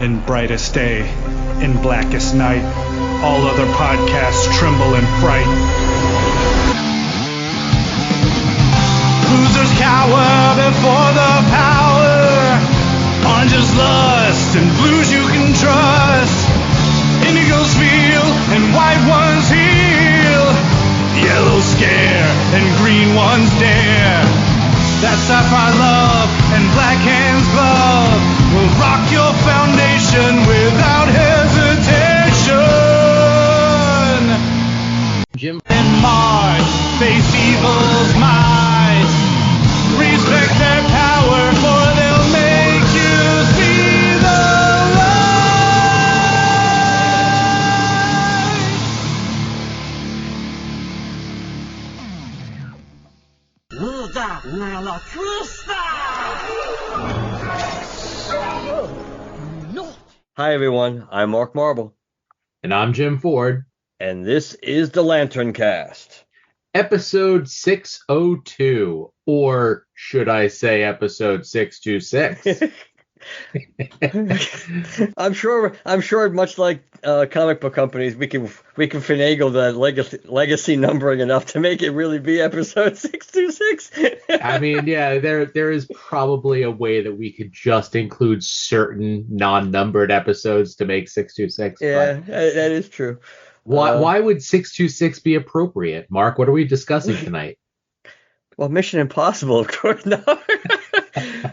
in brightest day, in blackest night. All other podcasts tremble in fright. Losers cower before the power. Oranges lust and blues you can trust. Indigos feel and white ones heal. Yellow scare and green ones dare. That sapphire love and black hands glove will rock your foundation without hesitation. Jim and Mars face evil's might. Respect their power, for they'll make you see the Hi everyone, I'm Mark Marble. And I'm Jim Ford. And this is the LanternCast. Episode 602, or should I say episode 626? I'm sure much like comic book companies, we can finagle the legacy numbering enough to make it really be episode 626. I mean, yeah, there is probably a way that we could just include certain non-numbered episodes to make 626. Yeah, that is true. Why would 626 be appropriate? Mark, what are we discussing tonight? Well, Mission Impossible, of course.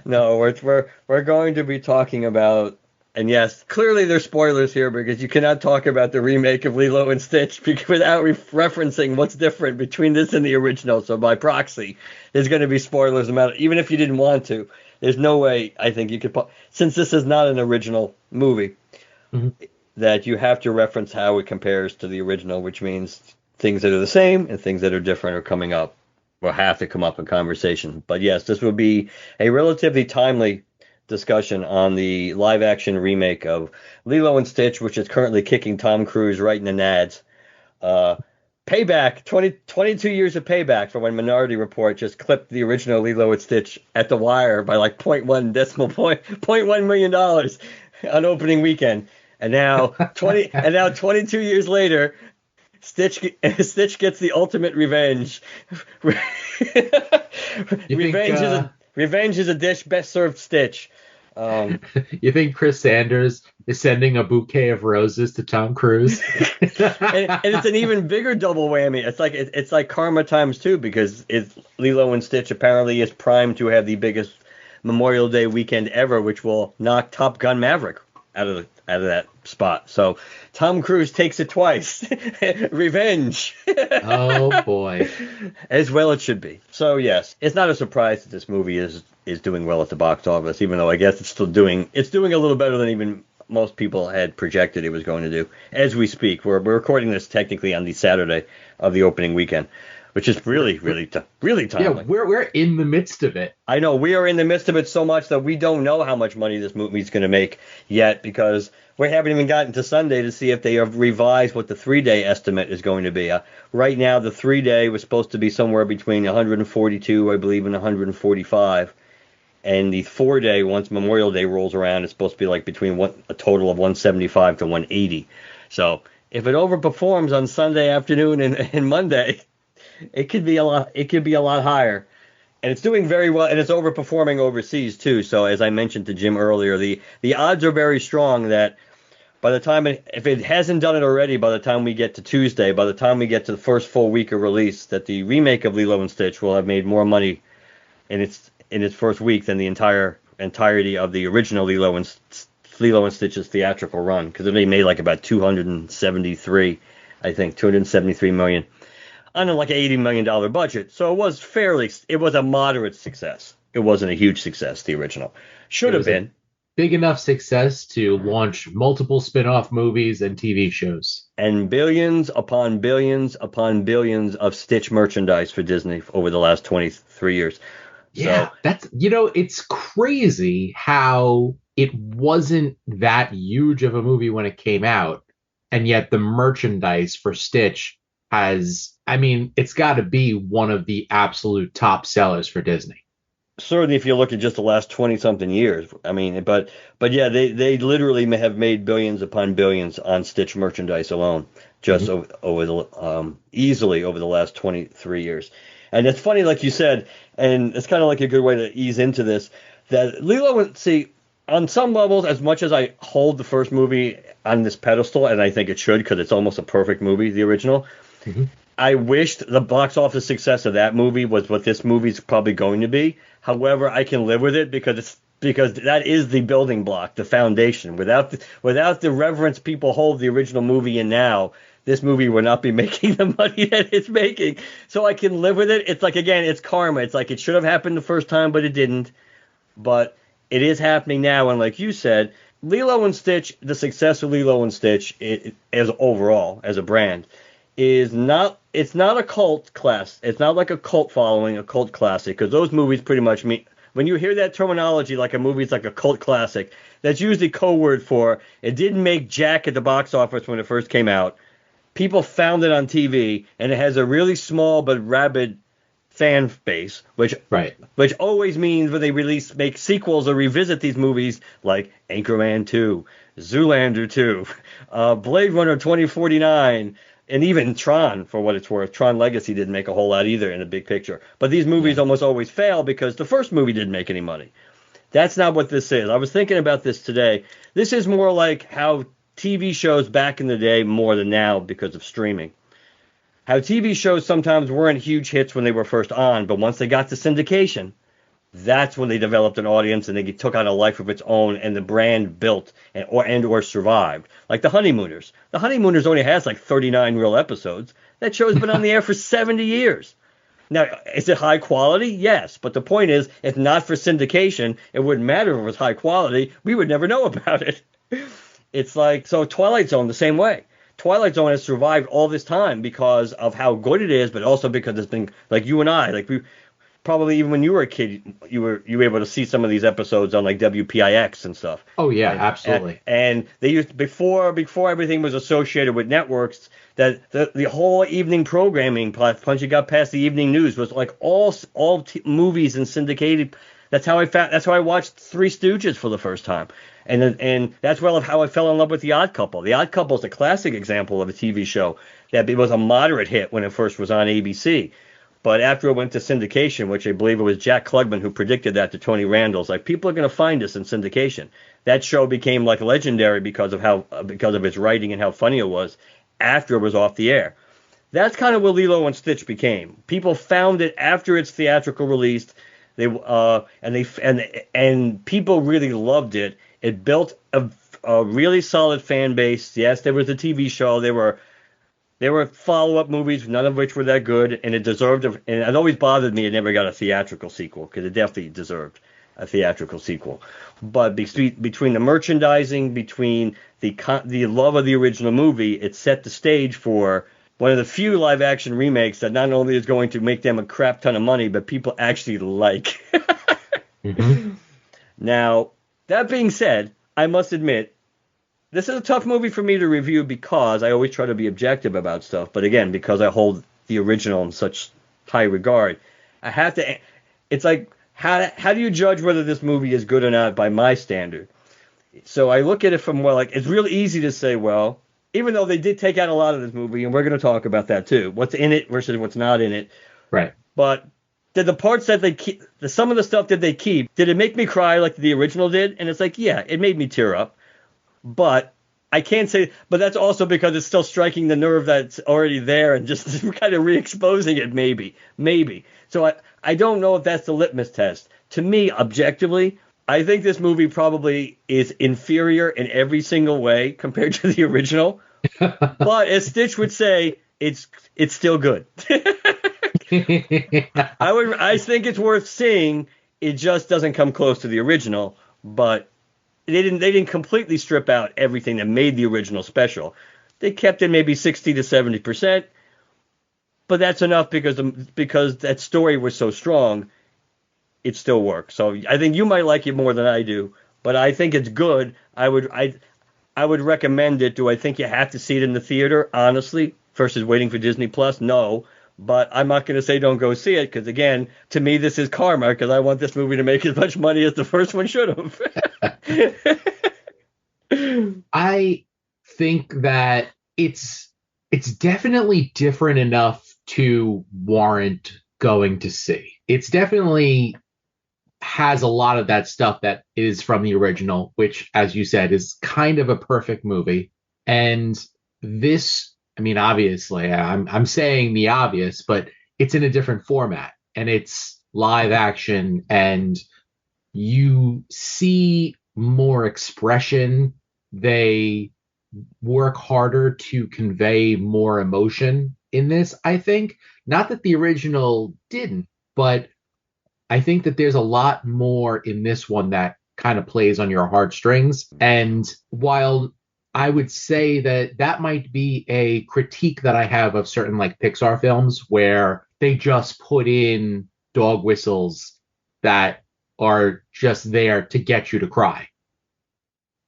No, we're going to be talking about, and yes, clearly there's spoilers here because you cannot talk about the remake of Lilo and Stitch without referencing what's different between this and the original. So by proxy, there's going to be spoilers about it, even if you didn't want to. There's no way I think you could, since this is not an original movie, that you have to reference how it compares to the original, which means things that are the same and things that are different are coming up. Will have to come up in conversation. But yes, this will be a relatively timely discussion on the live-action remake of Lilo and Stitch, which is currently kicking Tom Cruise right in the nads. Payback, 22 years of payback for when Minority Report just clipped the original Lilo and Stitch at the wire by like $0.1 million on opening weekend. And now 22 years later, Stitch gets the ultimate revenge. Revenge is a dish best served Stitch. You think Chris Sanders is sending a bouquet of roses to Tom Cruise? and it's an even bigger double whammy. It's like karma times two, because Lilo and Stitch apparently is primed to have the biggest Memorial Day weekend ever, which will knock Top Gun Maverick out of that spot. So Tom Cruise takes it twice. Revenge. Oh boy. As well it should be. So yes, it's not a surprise that this movie is doing well at the box office, even though I guess it's doing a little better than even most people had projected it was going to do. As we speak, we're recording this technically on the Saturday of the opening weekend, which is really timely. Yeah, we're in the midst of it. I know, we are in the midst of it so much that we don't know how much money this movie's going to make yet, because we haven't even gotten to Sunday to see if they have revised what the 3-day estimate is going to be. Right now, the 3-day was supposed to be somewhere between 142, I believe, and 145. And the 4-day, once Memorial Day rolls around, it's supposed to be like between a total of 175 to 180. So if it overperforms on Sunday afternoon and Monday, it could be a lot higher. And it's doing very well, and it's overperforming overseas too. So as I mentioned to Jim earlier, the odds are very strong that by the time if it hasn't done it already, by the time we get to Tuesday, by the time we get to the first full week of release, that the remake of Lilo and Stitch will have made more money in its first week than the entirety of the original Lilo and Stitch's theatrical run, because it only made like about 273 million. On like an $80 million budget. So it was a moderate success. It wasn't a huge success, the original. Should have been. Big enough success to launch multiple spin-off movies and TV shows. And billions upon billions upon billions of Stitch merchandise for Disney over the last 23 years. Yeah, it's crazy how it wasn't that huge of a movie when it came out, and yet the merchandise for Stitch it's got to be one of the absolute top sellers for Disney. certainly if you look at just the last 20 something years. I mean, but yeah, they literally may have made billions upon billions on Stitch merchandise alone, just over the easily over the last 23 years. And it's funny, like you said, and it's kind of like a good way to ease into this, that Lilo and see, on some levels, as much as I hold the first movie on this pedestal, and I think it should because it's almost a perfect movie, the original, I wished the box office success of that movie was what this movie's probably going to be. However, I can live with it because that is the building block, the foundation. Without the reverence people hold the original movie in now, this movie would not be making the money that it's making. So I can live with it. It's like, again, it's karma. It's like it should have happened the first time, but it didn't. But it is happening now, and like you said, Lilo and Stitch, the success of Lilo and Stitch as overall as a brand is not, it's not a cult class. It's not like a cult following, a cult classic, because those movies pretty much mean, when you hear that terminology, like a movie's like a cult classic, that's usually code word for it didn't make jack at the box office when it first came out. People found it on TV, and it has a really small but rabid fan base, which always means when they make sequels or revisit these movies, like Anchorman 2, Zoolander 2, Blade Runner 2049, and even Tron, for what it's worth. Tron Legacy didn't make a whole lot either in the big picture. But these movies almost always fail because the first movie didn't make any money. That's not what this is. I was thinking about this today. This is more like how TV shows back in the day more than now because of streaming. How TV shows sometimes weren't huge hits when they were first on, but once they got to syndication, that's when they developed an audience and they took on a life of its own, and the brand built or survived. Like The Honeymooners. The Honeymooners only has like 39 real episodes. That show's been on the air for 70 years. Now, is it high quality? Yes. But the point is, if not for syndication, it wouldn't matter if it was high quality. We would never know about it. It's like, so Twilight Zone the same way. Twilight Zone has survived all this time because of how good it is, but also because it's been, like you and I, like we probably even when you were a kid, you were able to see some of these episodes on like WPIX and stuff. Oh yeah, absolutely. And they used before everything was associated with networks, that the whole evening programming, once you got past the evening news, was like all movies and syndicated. That's how I watched Three Stooges for the first time. And that's how I fell in love with The Odd Couple. The Odd Couple is a classic example of a TV show that it was a moderate hit when it first was on ABC. But after it went to syndication, which I believe it was Jack Klugman who predicted that to Tony Randall's, like, people are going to find us in syndication. That show became like legendary because of its writing and how funny it was after it was off the air. That's kind of what Lilo and Stitch became. People found it after its theatrical release. And people really loved it. It built a really solid fan base. Yes, there was a TV show. There were follow-up movies, none of which were that good, and it deserved. And it always bothered me it never got a theatrical sequel, because it definitely deserved a theatrical sequel. But between the merchandising, between the love of the original movie, it set the stage for one of the few live-action remakes that not only is going to make them a crap ton of money, but people actually like. Now, that being said, I must admit, this is a tough movie for me to review because I always try to be objective about stuff. But again, because I hold the original in such high regard, I have to. It's like, how do you judge whether this movie is good or not by my standard? So I look at it from more like, it's really easy to say, well, even though they did take out a lot of this movie, and we're going to talk about that too, what's in it versus what's not in it. Right. But did the parts that they keep, some of the stuff that they keep, did it make me cry like the original did? And it's like, yeah, it made me tear up. But I can't say, but that's also because it's still striking the nerve that's already there and just kind of re-exposing it, maybe. So I don't know if that's the litmus test. To me, objectively, I think this movie probably is inferior in every single way compared to the original. But as Stitch would say, it's still good. I think it's worth seeing. It just doesn't come close to the original, but they didn't completely strip out everything that made the original special. They kept it maybe 60 to 70%, but that's enough because that story was so strong. It still works. So I think you might like it more than I do, but I think it's good. I would recommend it. Do I think you have to see it in the theater, honestly, versus waiting for Disney Plus? No. But I'm not going to say don't go see it because, again, to me, this is karma because I want this movie to make as much money as the first one should have. I think that it's definitely different enough to warrant going to see. It's definitely has a lot of that stuff that is from the original, which, as you said, is kind of a perfect movie. And this, I mean, obviously, I'm saying the obvious, but it's in a different format and it's live action, and you see more expression. They work harder to convey more emotion in this, I think. Not that the original didn't, but I think that there's a lot more in this one that kind of plays on your heartstrings. And while I would say that that might be a critique that I have of certain like Pixar films where they just put in dog whistles that are just there to get you to cry.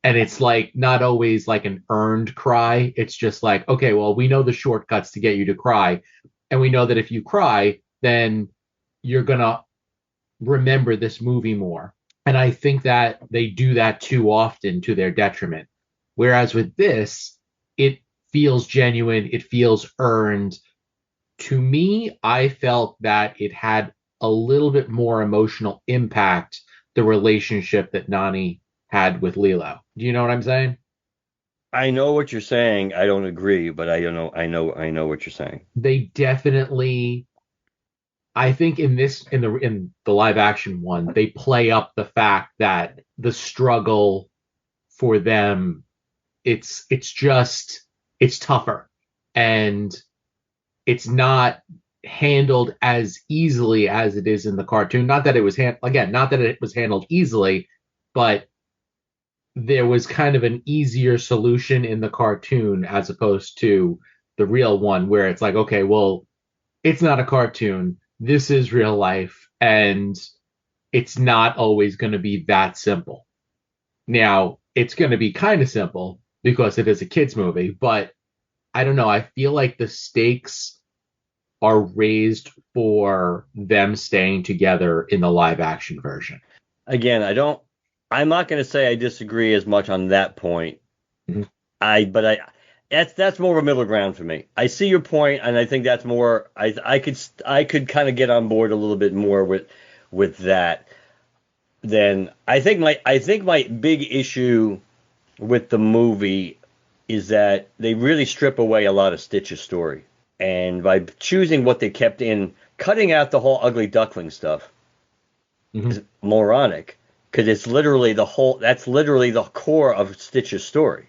And it's like not always like an earned cry. It's just like, okay, well, we know the shortcuts to get you to cry. And we know that if you cry, then you're going to remember this movie more. And I think that they do that too often to their detriment. Whereas with this, it feels genuine, it feels earned. To me, I felt that it had a little bit more emotional impact, the relationship that Nani had with Lilo. Do you know what I'm saying? I know what you're saying. I don't agree, but I don't know. I know what you're saying. They definitely, I think in the live action one, they play up the fact that the struggle for them, it's just it's tougher, and it's not handled as easily as it is in the cartoon. Not that it was not that it was handled easily, but there was kind of an easier solution in the cartoon as opposed to the real one, where it's like, okay, well, it's not a cartoon. This is real life, and it's not always going to be that simple. Now, it's going to be kind of simple because it is a kids movie, but I don't know. I feel like the stakes are raised for them staying together in the live action version. Again, I'm not going to say I disagree as much on that point. Mhm. That's more of a middle ground for me. I see your point, and I think that's more. I could kind of get on board a little bit more with that. Then I think my big issue with the movie is that they really strip away a lot of Stitch's story, and by choosing what they kept in, cutting out the whole ugly duckling stuff is moronic. Because it's literally that's literally the core of Stitch's story.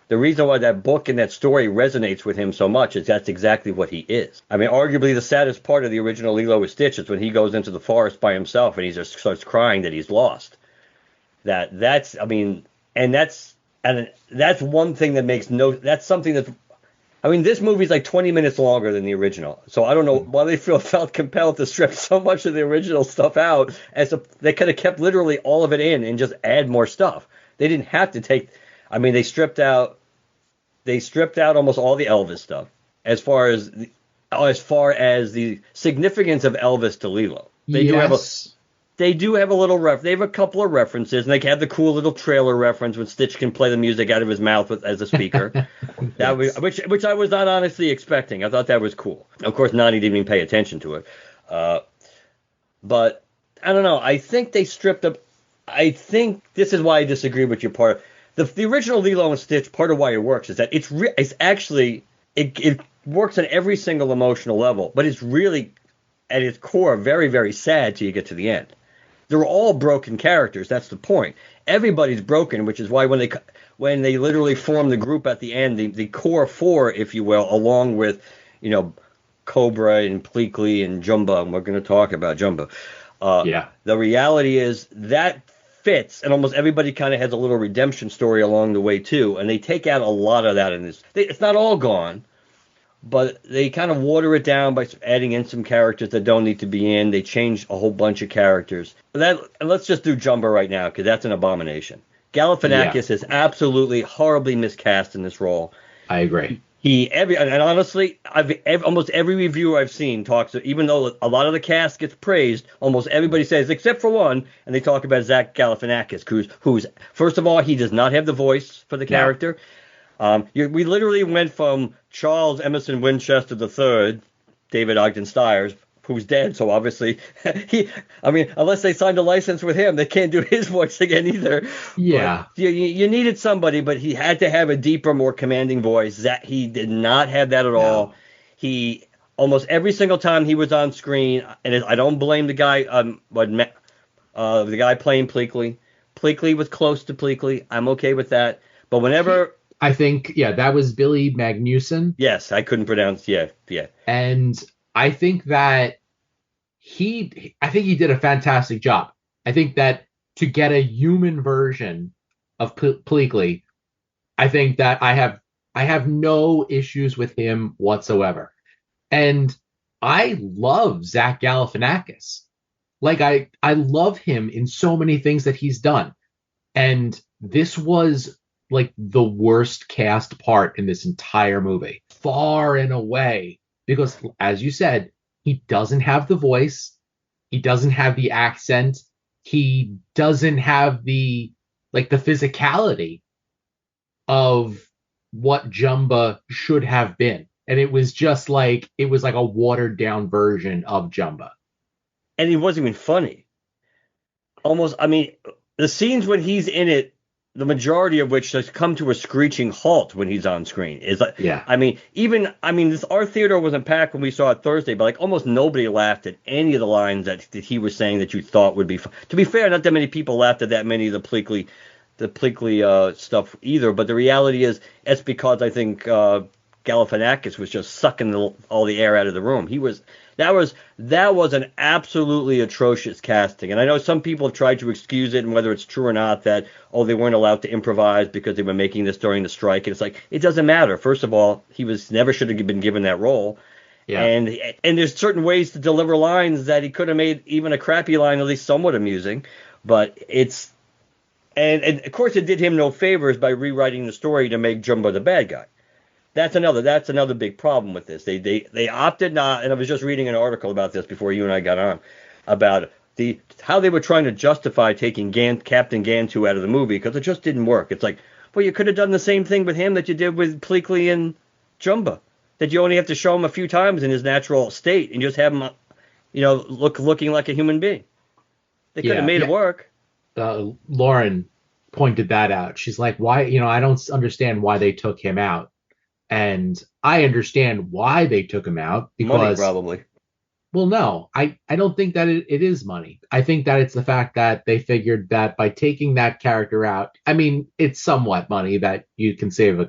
The reason why that book and that story resonates with him so much is that's exactly what he is. I mean, arguably the saddest part of the original Lilo with Stitch is when he goes into the forest by himself and he just starts crying that he's lost. That's one thing that makes that's something that, I mean, this movie's like 20 minutes longer than the original. So I don't know why they felt compelled to strip so much of the original stuff out. They could have kept literally all of it in and just add more stuff. They didn't have to take. I mean, they stripped out almost all the Elvis stuff as far as the significance of Elvis to Lilo. They do have a little they have a couple of references, and they have the cool little trailer reference when Stitch can play the music out of his mouth as a speaker. Yes. Which I was not honestly expecting. I thought that was cool. Of course, Nani didn't even pay attention to it. But I don't know. I think they stripped up. I think this is why I disagree with your part. The original Lilo and Stitch, part of why it works is that it's actually it works on every single emotional level, but it's really at its core very, very sad till you get to the end. They're all broken characters. That's the point. Everybody's broken, which is why when they literally form the group at the end, the core four, if you will, along with, Cobra and Pleakley and Jumba, and we're going to talk about Jumba. The reality is that fits, and almost everybody kind of has a little redemption story along the way too, and they take out a lot of that in this. It's not all gone, but they kind of water it down by adding in some characters that don't need to be in. They change a whole bunch of characters. And let's just do Jumbo right now, because that's an abomination. Galifianakis is absolutely horribly miscast in this role. I agree. And honestly, almost every reviewer I've seen talks, even though a lot of the cast gets praised, almost everybody says, except for one, and they talk about Zach Galifianakis, who's first of all, he does not have the voice for the character. We literally went from Charles Emerson Winchester III, David Ogden Stiers, who's dead, so obviously unless they signed a license with him, they can't do his voice again either. Yeah. But you needed somebody, but he had to have a deeper, more commanding voice. That he did not have that at all. He almost every single time he was on screen, and I don't blame the guy, the guy playing Pleakley. Pleakley was close to Pleakley. I'm okay with that. But whenever I think, that was Billy Magnuson. Yes, I couldn't pronounce. Yeah. And I think that he did a fantastic job. I think that to get a human version of Pleakley, I think that I have no issues with him whatsoever. And I love Zach Galifianakis. Like I love him in so many things that he's done. And this was like the worst cast part in this entire movie, far and away, because as you said, he doesn't have the voice, he doesn't have the accent, he doesn't have the physicality of what Jumba should have been. And it was like a watered down version of Jumba. And he wasn't even funny. Almost, the scenes when he's in it, the majority of which has come to a screeching halt when he's on screen. Is like, this our theater wasn't packed when we saw it Thursday, but like almost nobody laughed at any of the lines that he was saying that you thought would be fun. To be fair, not that many people laughed at that many of the Pleakley stuff either. But the reality is, it's because I think Galifianakis was just sucking all the air out of the room. That was an absolutely atrocious casting. And I know some people have tried to excuse it, and whether it's true or not, that, they weren't allowed to improvise because they were making this during the strike. And it's like, it doesn't matter. First of all, he never should have been given that role. Yeah. And there's certain ways to deliver lines that he could have made even a crappy line at least somewhat amusing. But and of course it did him no favors by rewriting the story to make Jumbo the bad guy. That's another big problem with this. They opted not, and I was just reading an article about this before you and I got on, about how they were trying to justify taking Captain Gantu out of the movie because it just didn't work. It's like, well, you could have done the same thing with him that you did with Pleakley and Jumba, that you only have to show him a few times in his natural state and just have him, looking like a human being. They could have made it work. Lauren pointed that out. She's like, why? I don't understand why they took him out. And I understand why they took him out, because money, probably. Well, no, I don't think that it is money. I think that it's the fact that they figured that by taking that character out, it's somewhat money that you can save a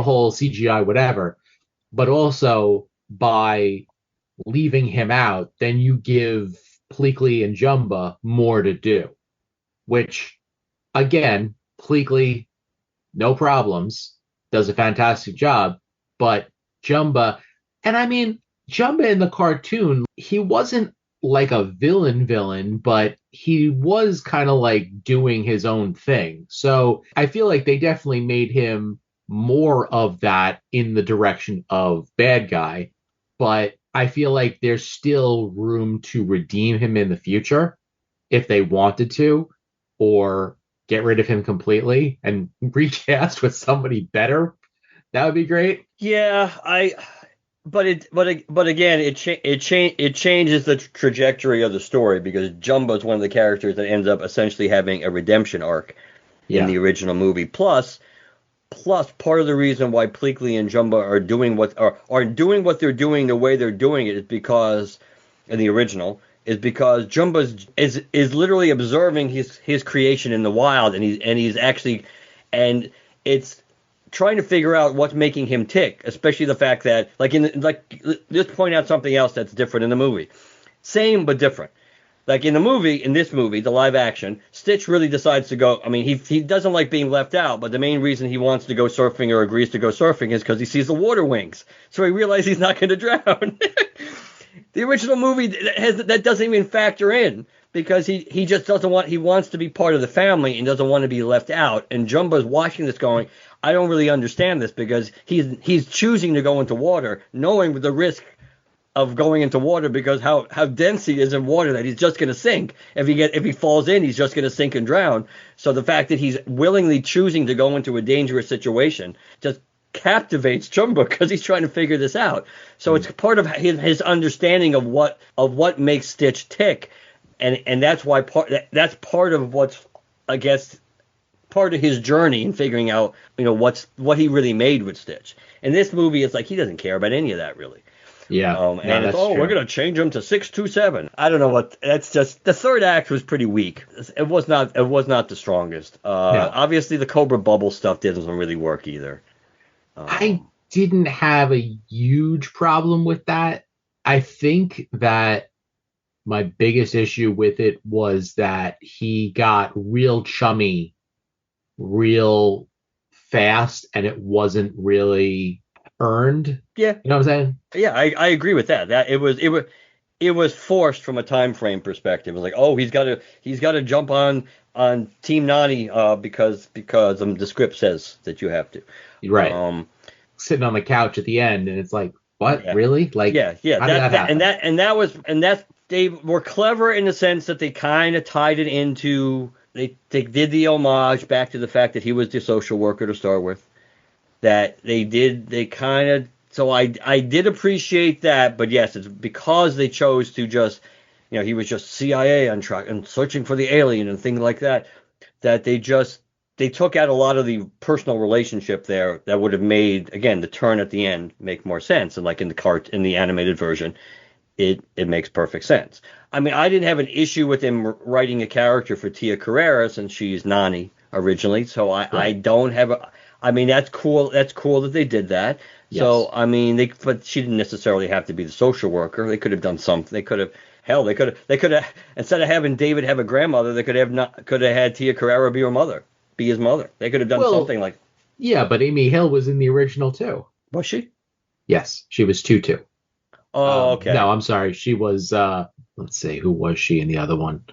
whole CGI whatever, but also by leaving him out, then you give Pleakley and Jumba more to do, which again, Pleakley, no problems, does a fantastic job, but Jumba, Jumba in the cartoon, he wasn't like a villain, but he was kind of like doing his own thing. So I feel like they definitely made him more of that in the direction of bad guy, but I feel like there's still room to redeem him in the future if they wanted to, or get rid of him completely and recast with somebody better. That would be great. Yeah, but again, it changes the trajectory of the story, because Jumbo is one of the characters that ends up essentially having a redemption arc in the original movie. Plus, part of the reason why Pleakley and Jumbo are doing what they're doing the way they're doing it is because in the original is because Jumbo is literally observing his creation in the wild, and he's actually, and it's trying to figure out what's making him tick, especially the fact that just point out something else that's different in the movie. Same but different. Like in this movie, the live action, Stitch really decides to go. He doesn't like being left out, but the main reason he wants to go surfing or agrees to go surfing is because he sees the water wings. So he realizes he's not going to drown. The original movie that doesn't even factor in, because he just doesn't want, he wants to be part of the family and doesn't want to be left out. And Jumbo's watching this going, I don't really understand this, because he's choosing to go into water, knowing the risk of going into water, because how dense he is in water, that he's just going to sink. If he falls in, he's just going to sink and drown. So the fact that he's willingly choosing to go into a dangerous situation just captivates Jumbo, because he's trying to figure this out. So it's part of his understanding of what makes Stitch tick, and that's why that's part of what's, I guess, part of his journey in figuring out, what he really made with Stitch. In this movie, it's like he doesn't care about any of that, really. Yeah. And it's, we're going to change him to 627. I don't know what, that's just, the third act was pretty weak. It was not the strongest. No. Obviously the Cobra Bubble stuff doesn't really work either. I didn't have a huge problem with that. I think that my biggest issue with it was that he got real chummy real fast, and it wasn't really earned. Yeah. You know what I'm saying? Yeah, I agree with that. That it was forced from a time frame perspective. It was like, he's got to jump on Team Nani because the script says that you have to. Right. Sitting on the couch at the end, and it's like, what? Yeah. Really? Like, yeah. They were clever in the sense that they kind of tied it into, they did the homage back to the fact that he was the social worker to start with. That they kind of, so I did appreciate that, but yes, it's because they chose to just, he was just CIA on track and searching for the alien and things like that, that they took out a lot of the personal relationship there that would have made, again, the turn at the end make more sense. And like in the animated version, it makes perfect sense. I mean, I didn't have an issue with him writing a character for Tia Carrera, since she's Nani originally, so I don't have I mean, that's cool. That's cool that they did that. Yes. So, I mean, but she didn't necessarily have to be the social worker. They could have done something. They could have, instead of having David have a grandmother, they could have had Tia Carrera be his mother. They could have done something like. Yeah, but Amy Hill was in the original too. Was she? Yes, she was Tutu. Oh, okay. No, I'm sorry. She was, let's see, who was she in the other one?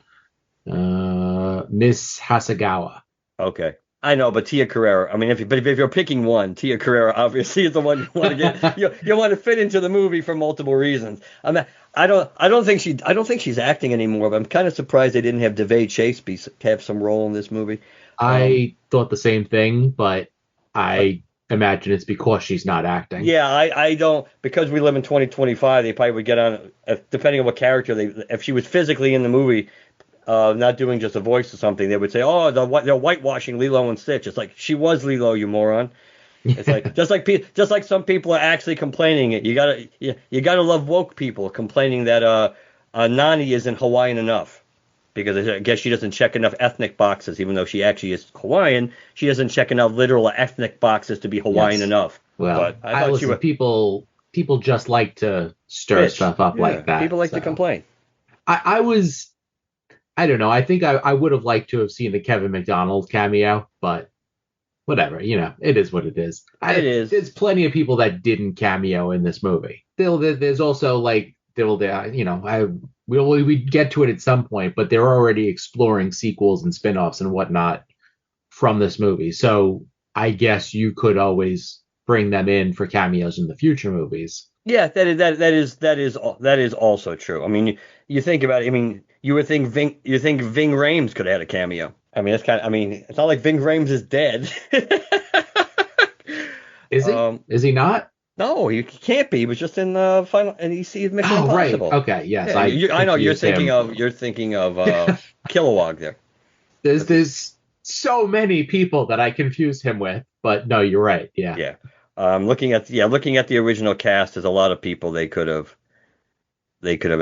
Miss Hasegawa. Okay. I know, but Tia Carrera, I mean, if you're picking one, Tia Carrera obviously is the one you want to get. you want to fit into the movie for multiple reasons. I don't think she's acting anymore, but I'm kind of surprised they didn't have DeVay Chase have some role in this movie. I thought the same thing, but I imagine it's because she's not acting. Yeah, I don't, because we live in 2025, they probably would get on, depending on what character if she was physically in the movie, not doing just a voice or something, they would say, oh, they're whitewashing Lilo and Stitch. It's like, she was Lilo, you moron. It's like, just like some people are actually complaining it. You gotta love woke people complaining that Nani isn't Hawaiian enough, because I guess she doesn't check enough ethnic boxes, even though she actually is Hawaiian. She doesn't check enough literal ethnic boxes to be Hawaiian enough. Well, but people just like to stir stuff up like that. People like to complain. I don't know. I think I would have liked to have seen the Kevin McDonald cameo, but whatever. It is what it is. It is. There's plenty of people that didn't cameo in this movie. There's also we get to it at some point, but they're already exploring sequels and spin-offs and whatnot from this movie. So I guess you could always bring them in for cameos in the future movies. Yeah, that is also true. I mean, you think about it. I mean, you would think Ving Rhames could have had a cameo. I mean, it's not like Ving Rhames is dead. Is he? Is he not? No, he can't be. He was just in the final, and he's Mission Impossible. Right. Okay. Yes. Yeah, I know you're thinking of Kilowog there. There's so many people that I confuse him with, but no, you're right. Yeah. Yeah. Looking at the original cast, there's a lot of people they could have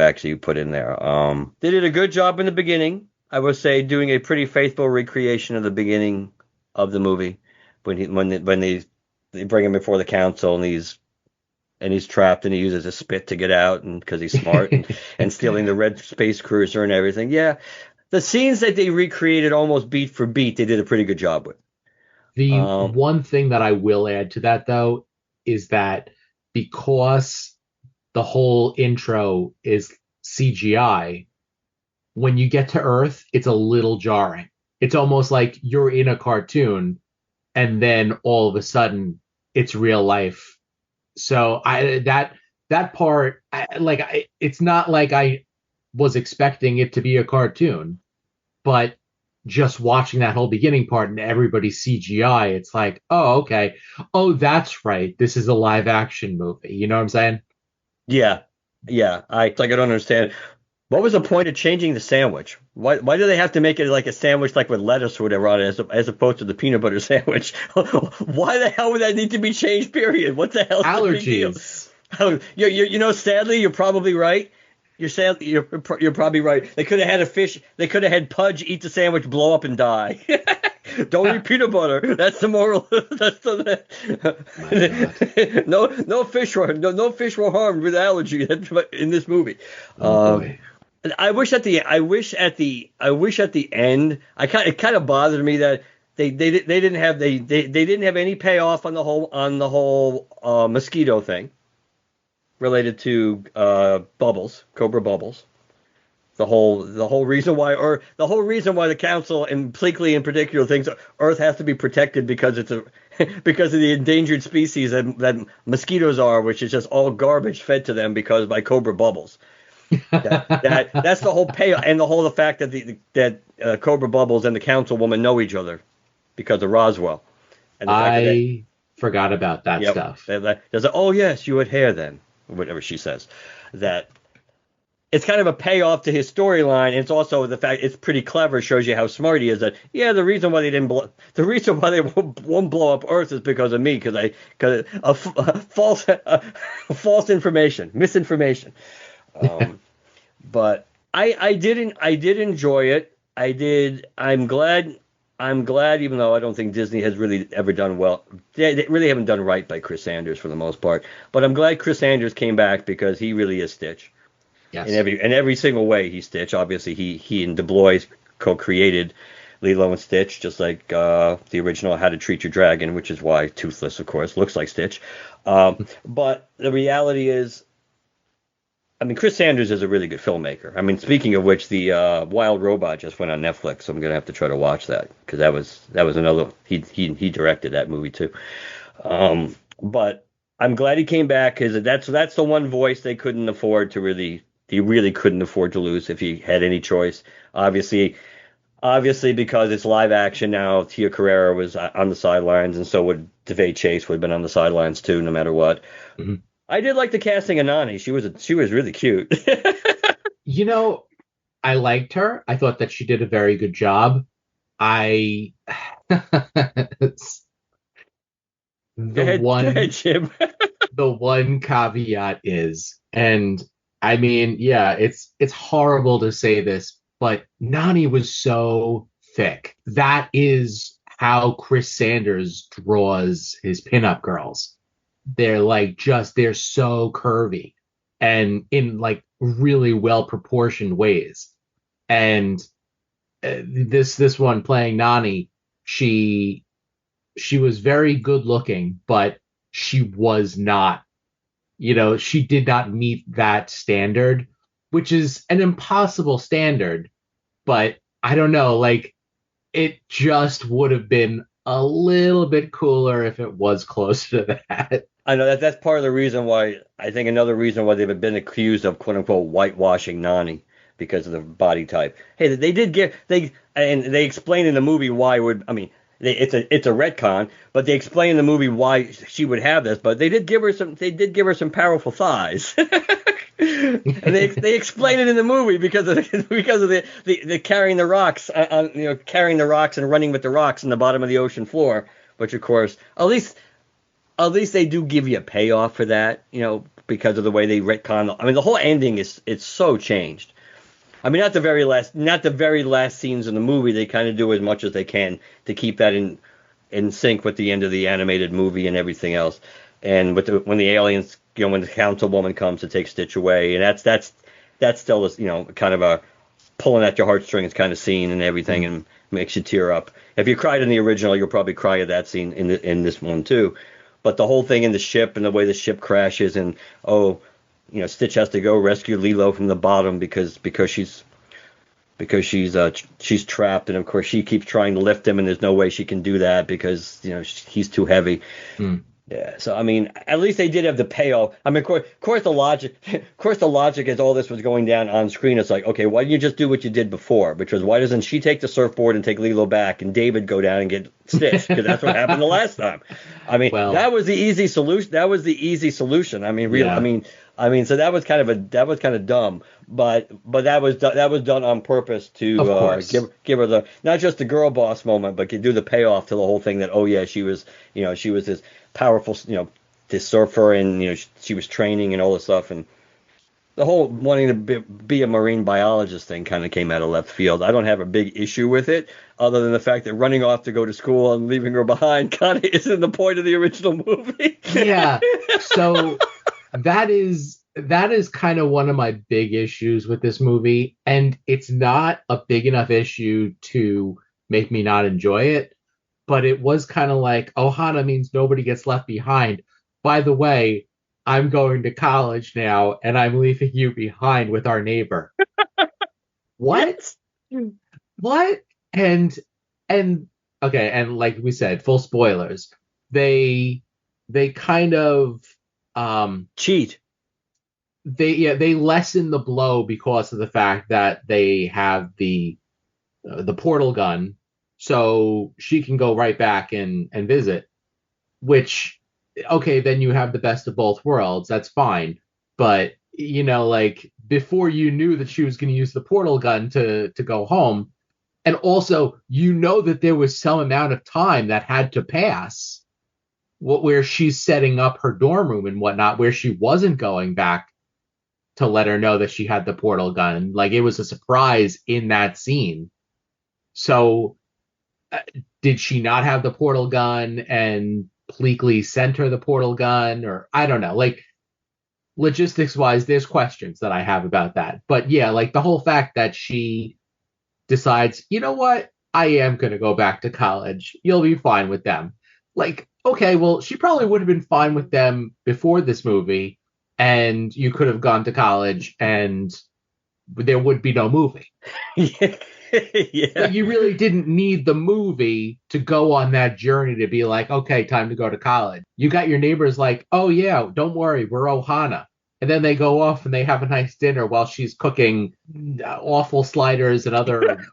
actually put in there. They did a good job in the beginning, I would say, doing a pretty faithful recreation of the beginning of the movie when they bring him before the council and he's trapped and he uses a spit to get out, and because he's smart and stealing the red space cruiser and everything. Yeah, the scenes that they recreated almost beat for beat, they did a pretty good job with. The one thing that I will add to that, though, is that because the whole intro is CGI, when you get to Earth, it's a little jarring. It's almost like you're in a cartoon and then all of a sudden it's real life. So that part, it's not like I was expecting it to be a cartoon, but just watching that whole beginning part and everybody's CGI, it's like, oh, okay. Oh, that's right. This is a live action movie. You know what I'm saying? Yeah, yeah. I don't understand. What was the point of changing the sandwich? Why do they have to make it like a sandwich like with lettuce or whatever on it as opposed to the peanut butter sandwich? Why the hell would that need to be changed? Period. What the hell's the big deal? Allergies. Oh, sadly, you're probably right. You're probably right. They could have had a fish. They could have had Pudge eat the sandwich, blow up, and die. Don't eat peanut butter. That's the moral. That's the. No fish were no fish were harmed with allergy in this movie. Oh boy. I wish at the end. It kind of bothered me that they didn't have any payoff on the whole mosquito thing related to Bubbles, Cobra Bubbles. The whole reason why the council and Pleakley in particular thinks Earth has to be protected because because of the endangered species that mosquitoes are, which is just all garbage fed to them because by Cobra Bubbles. That's the whole payoff, and the fact that Cobra Bubbles and the councilwoman know each other because of Roswell. And the fact I forgot about that stuff. There's oh yes, you had hair then, or whatever she says. That it's kind of a payoff to his storyline. And it's also the fact it's pretty clever. Shows you how smart he is. That the reason why they won't blow up Earth is because of me. Because false information, misinformation. But I did enjoy it. I did. I'm glad, even though I don't think Disney has really ever done well. They really haven't done right by Chris Sanders for the most part. But I'm glad Chris Sanders came back because he really is Stitch. Yes. In every single way, he's Stitch. Obviously, he and Du Bois co-created Lilo and Stitch, just like the original How to Treat Your Dragon, which is why Toothless, of course, looks like Stitch. But the reality is, I mean, Chris Sanders is a really good filmmaker. I mean, speaking of which, the Wild Robot just went on Netflix, so I'm gonna have to try to watch that because that was another he directed that movie too. But I'm glad he came back because that's the one voice they couldn't afford to really. He really couldn't afford to lose if he had any choice. Obviously, because it's live action now, Tia Carrere was on the sidelines, and so would DeVay Chase would have been on the sidelines too, no matter what. Mm-hmm. I did like the casting of Nani. She was really cute. I liked her. I thought that she did a very good job. Go ahead, Jim. The one caveat is, and I mean, yeah, it's horrible to say this, but Nani was so thick. That is how Chris Sanders draws his pinup girls. They're they're so curvy and in like really well proportioned ways. And this one playing Nani, she was very good looking, but she was not. She did not meet that standard, which is an impossible standard. But I don't know, it just would have been a little bit cooler if it was closer to that. I know that's part of the reason why I think another reason why they've been accused of quote unquote whitewashing Nani because of the body type. Hey, they explain in the movie why it's a retcon, but they explain in the movie why she would have this. But they did give her some powerful thighs, and they explain it in the movie because of the carrying the rocks carrying the rocks and running with the rocks in the bottom of the ocean floor. Which of course, at least they do give you a payoff for that, because of the way they retcon. I mean, the whole ending it's so changed. I mean, not the very last scenes in the movie. They kind of do as much as they can to keep that in sync with the end of the animated movie and everything else. And when the aliens, when the councilwoman comes to take Stitch away, and that's still kind of a pulling at your heartstrings kind of scene and everything, and makes you tear up. If you cried in the original, you'll probably cry at that scene in this one too. But the whole thing in the ship and the way the ship crashes and Stitch has to go rescue Lilo from the bottom because she's because she's trapped, and of course she keeps trying to lift him, and there's no way she can do that because he's too heavy. Yeah, so I mean, at least they did have the payoff. I mean, of course the logic, as all this was going down on screen, it's like, okay, why didn't you just do what you did before? Which was, why doesn't she take the surfboard and take Lilo back, and David go down and get stitched? Because that's what happened the last time. I mean, that was the easy solution. I mean, really, Yeah. I mean, so that was kind of dumb, but that was done on purpose Of to course. give her the, not just the girl boss moment, but do the payoff to the whole thing that, oh yeah, she was this powerful, this surfer, and she was training and all this stuff, and the whole wanting to be a marine biologist thing kind of came out of left field. I don't have a big issue with it, other than the fact that running off to go to school and leaving her behind kind of isn't the point of the original movie. Yeah. So that is kind of one of my big issues with this movie, and it's not a big enough issue to make me not enjoy it, but it was kind of like, Ohana means nobody gets left behind. By the way, I'm going to college now, and I'm leaving you behind with our neighbor. What? Yes. What? And okay, and like we said, full spoilers. They kind of Cheat. they lessen the blow because of the fact that they have the portal gun, so she can go right back and visit. Which, okay, then you have the best of both worlds. That's fine, but like, before you knew that she was going to use the portal gun to go home, and also that there was some amount of time that had to pass where she's setting up her dorm room and whatnot, where she wasn't going back to let her know that she had the portal gun. Like, it was a surprise in that scene. So did she not have the portal gun and Pleakley sent her the portal gun? Or I don't know. Like, logistics wise, there's questions that I have about that. But yeah, like, the whole fact that she decides, you know what, I am going to go back to college. You'll be fine with them. Like, okay, well, she probably would have been fine with them before this movie, and you could have gone to college and there would be no movie. Yeah. Like, you really didn't need the movie to go on that journey to be like, okay, time to go to college. You got your neighbors like, oh yeah, don't worry, we're Ohana. And then they go off and they have a nice dinner while she's cooking awful sliders and other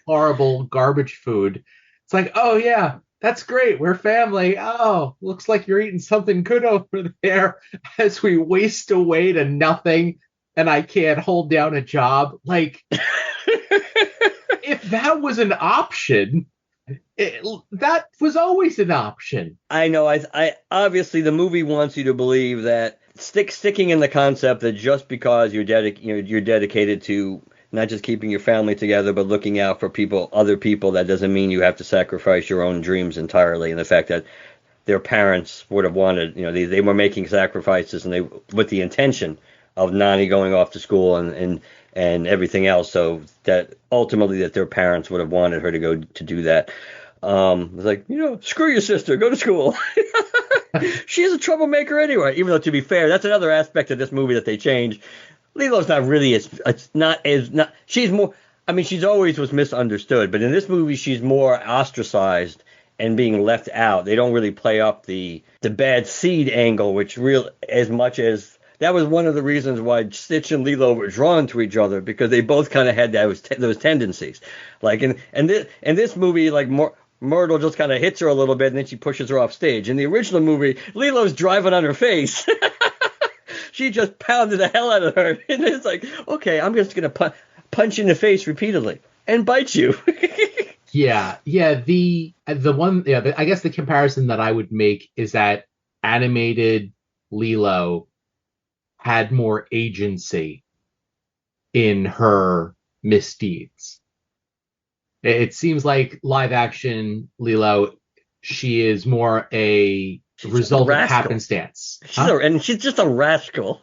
horrible garbage food. It's like, oh yeah, that's great. We're family. Oh, looks like you're eating something good over there as we waste away to nothing and I can't hold down a job. Like, if that was an option, that was always an option. I know. I obviously the movie wants you to believe that sticking in the concept that just because you're dedicated to not just keeping your family together, but looking out for other people, that doesn't mean you have to sacrifice your own dreams entirely. And the fact that their parents would have wanted, they were making sacrifices, and they with the intention of Nani going off to school and everything else, so that ultimately that their parents would have wanted her to go to do that. It's like, screw your sister, go to school. She's a troublemaker anyway. Even though, to be fair, that's another aspect of this movie that they changed. Lilo's not really she's more, I mean, she's always was misunderstood, but in this movie she's more ostracized and being left out. They don't really play up the bad seed angle, which as much as that was one of the reasons why Stitch and Lilo were drawn to each other, because they both kind of had those tendencies. Like in this movie, like Myrtle just kind of hits her a little bit and then she pushes her off stage. In the original movie, Lilo's driving on her face. She just pounded the hell out of her, and it's like, okay, I'm just gonna punch you in the face repeatedly and bite you. Yeah. The one, I guess the comparison that I would make is that animated Lilo had more agency in her misdeeds. It seems like live action Lilo, she is more a result of happenstance. And she's just a rascal.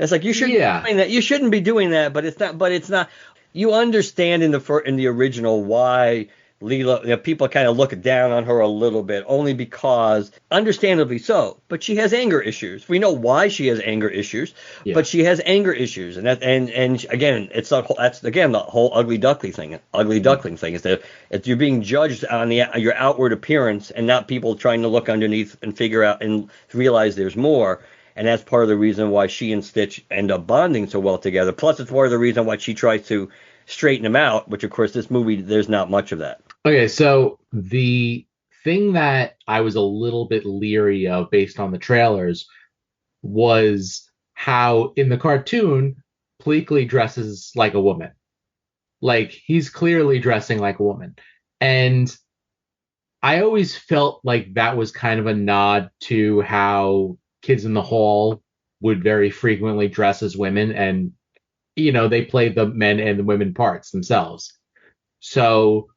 It's like, you shouldn't be doing that. You shouldn't be doing that, but it's not. You understand in the original why Lilo, people kind of look down on her a little bit, only because, understandably so, but she has anger issues. We know why she has anger issues, Yeah. but she has anger issues, and again, that's again the whole ugly duckling thing. Ugly duckling thing is that if you're being judged on your outward appearance and not people trying to look underneath and figure out and realize there's more. And that's part of the reason why she and Stitch end up bonding so well together. Plus, it's part of the reason why she tries to straighten him out, which, of course, this movie, there's not much of that. Okay, so the thing that I was a little bit leery of based on the trailers was how in the cartoon, Pleakley dresses like a woman. Like, he's clearly dressing like a woman. And I always felt like that was kind of a nod to how Kids in the Hall would very frequently dress as women, and they play the men and the women parts themselves. So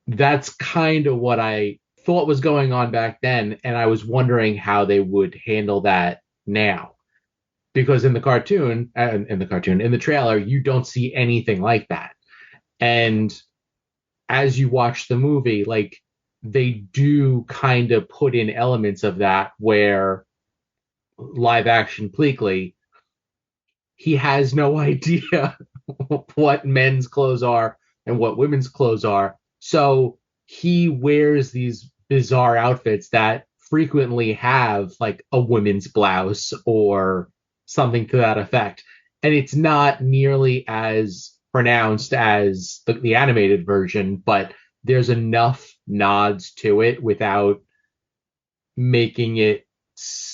that's kind of what I thought was going on back then, and I was wondering how they would handle that now. Because in the trailer, you don't see anything like that. And as you watch the movie, like, they do kind of put in elements of that where live action Pleakley, he has no idea what men's clothes are and what women's clothes are. So he wears these bizarre outfits that frequently have like a women's blouse or something to that effect. And it's not nearly as pronounced as the animated version, but there's enough nods to it without making it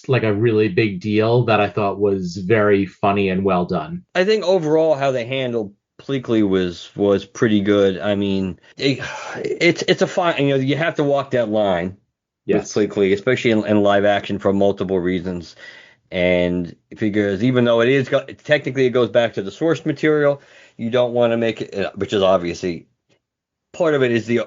like a really big deal that I thought was very funny and well done. I think overall how they handled Pleakley was pretty good. I mean, it's a fine, you have to walk that line Yes. with Pleakley, especially in live action for multiple reasons. And because even though technically it goes back to the source material, you don't want to make it, which is obviously part of it is the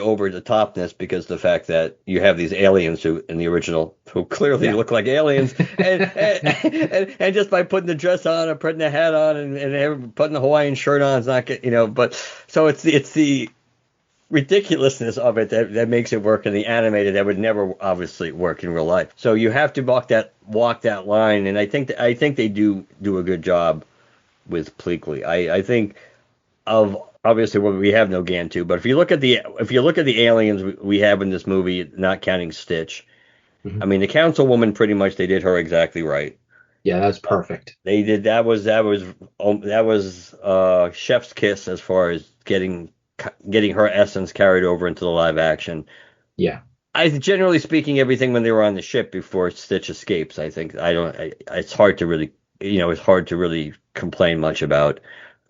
over the topness, because the fact that you have these aliens who in the original who clearly look like aliens, and just by putting the dress on or putting the hat on and putting the Hawaiian shirt on, it's not get, but so it's the ridiculousness of it that makes it work in the animated that would never obviously work in real life. So you have to walk that line, and I think they do a good job with Pleakley. I think of obviously we have no Gantu, but if you look at the aliens we have in this movie, not counting Stitch, I mean the councilwoman pretty much they did her exactly right. Yeah, that's perfect. They did that was chef's kiss as far as getting her essence carried over into the live action. Yeah. Generally speaking, everything when they were on the ship before Stitch escapes, I think it's hard to really complain much about.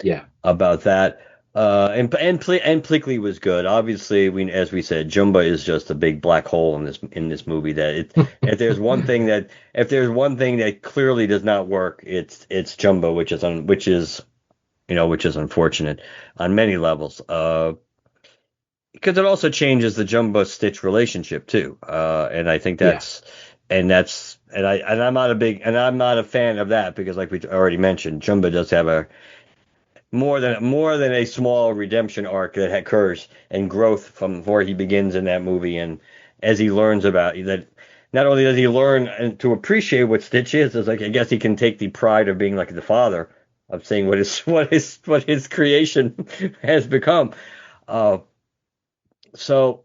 Yeah. About that. And Pleakley was good. Obviously, as we said, Jumba is just a big black hole in this movie. If there's one thing that clearly does not work, it's Jumba, which is unfortunate on many levels. Because it also changes the Jumba Stitch relationship too. And I think I'm not a fan of that, because like we already mentioned, Jumba does have more than a small redemption arc that occurs and growth from where he begins in that movie, and as he learns about that, not only does he learn to appreciate what Stitch is, it's like I guess he can take the pride of being like the father of seeing what his creation has become. So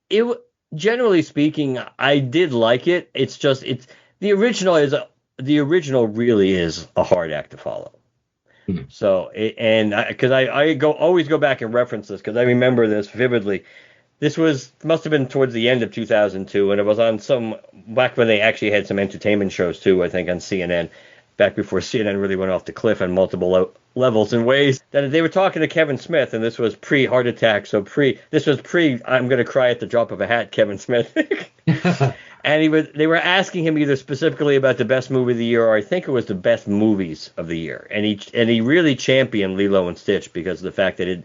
it generally speaking, I did like it. It's just the original really is a hard act to follow. So, because I always go back and reference this because I remember this vividly. This must have been towards the end of 2002, and it was on back when they actually had some entertainment shows too, I think on CNN, back before CNN really went off the cliff on multiple levels and ways. That they were talking to Kevin Smith, and this was pre-heart attack, this was I'm going to cry at the drop of a hat, Kevin Smith. And they were asking him either specifically about the best movie of the year, or I think it was the best movies of the year. And he really championed Lilo and Stitch because of the fact that it